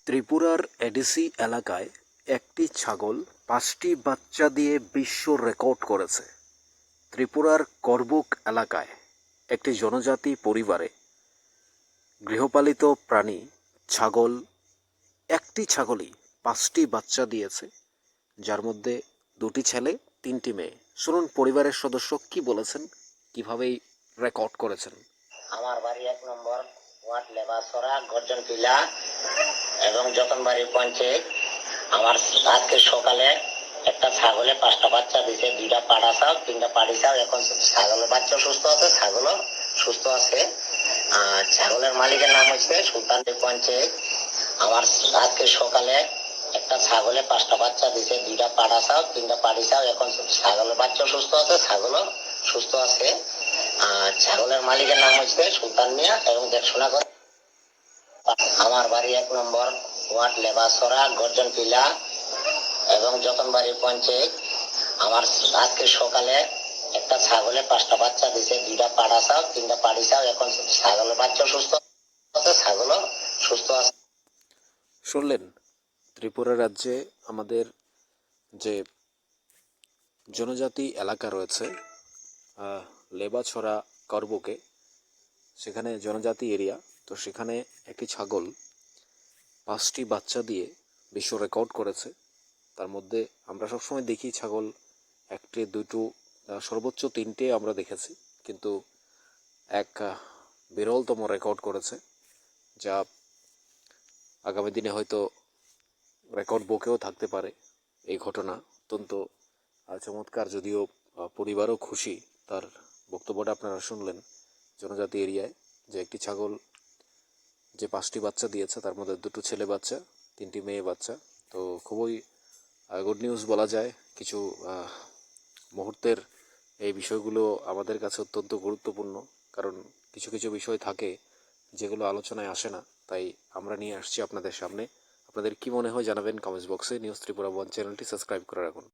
ত্রিপুরার এডিসি এলাকায় একটি ছাগল ৫টি বাচ্চা দিয়ে বিশ্ব রেকর্ড করেছে। ত্রিপুরার করবুক এলাকায় একটি জনজাতি পরিবারে গৃহপালিত প্রাণী ছাগল, একটি ছাগলই ৫টি বাচ্চা দিয়েছে, যার মধ্যে ২টি ছেলে ৩টি মেয়ে। শুনুন পরিবারের সদস্য কি বলেছেন, কিভাবেই রেকর্ড করেছেন। আমার বাড়ি ১ নম্বর ওয়ার্ড লেবাসরা গর্জন পিলা এবং যতনবাড়ি পঞ্চায়েত। আমার আজকে সকালে একটা ছাগলে ৫টা বাচ্চা দিয়েছে, ২টা পাড়া চাও, ৩টা পাড়ি চাও। এখন ছাগলের বাচ্চা সুস্থ আছে, ছাগলও সুস্থ আছে। ছাগলের মালিকের নাম হচ্ছে সুলতানপুর পঞ্চায়েত। আমার আজকে সকালে একটা ছাগলে ৫টা বাচ্চা দিয়েছে, ২টা পাড়া চাও, 3টা পাড়ি চাও। এখন ছাগলের বাচ্চা সুস্থ আছে, ছাগলও সুস্থ আছে। ছাগলের মালিকের নাম হচ্ছে সুলতান মিয়া এবং দেখশোনা করে। আমার বাড়ি ১ নম্বর ওয়ার্ড লেবাসরা গর্জন পিলা এবং যতনবাড়ি পঞ্চায়েত। আমার আজকে সকালে একটা ছাগলে ৫টা বাচ্চা দিয়েছে, ২টা পাড়া চাও, 3টা পাড়ি চাও। এখন ছাগলের বাচ্চা সুস্থ আছে, ছাগলও সুস্থ আছে। শুনলেন, ত্রিপুরা রাজ্যে আমাদের যে জনজাতি এলাকা রয়েছে লেবাছড়া করবুকে, সেখানে জনজাতি এরিয়া, তো সেখানে একটি ছাগল ৫টি বাচ্চা দিয়ে বিশ্ব রেকর্ড করেছে। তার মধ্যে আমরা সবসময় দেখি ছাগল ১টি ২টো সর্বোচ্চ ৩টে আমরা দেখেছি, কিন্তু এক বিরলতম রেকর্ড করেছে, যা আগামী দিনে হয়তো রেকর্ড বুকেও থাকতে পারে। এই ঘটনা অত্যন্ত চমৎকার, যদিও পরিবারও খুশি। তার বক্তব্যটা আপনারা শুনলেন। জনজাতি এরিয়ায় যে একটি ছাগল যে ৫টি বাচ্চা দিয়েছে, তার মধ্যে ২টো ছেলে বাচ্চা, ৩টি মেয়ে বাচ্চা। তো খুবই গুড নিউজ বলা যায়। কিছু মুহূর্তের এই বিষয়গুলো আমাদের কাছে অত্যন্ত গুরুত্বপূর্ণ, কারণ কিছু কিছু বিষয় থাকে যেগুলো আলোচনায় আসে না, তাই আমরা নিয়ে আসছি আপনাদের সামনে। আপনাদের কি মনে হয় জানাবেন কমেন্টস বক্সে। নিউজ ত্রিপুরা 1 চ্যানেলটি সাবস্ক্রাইব করে রাখুন।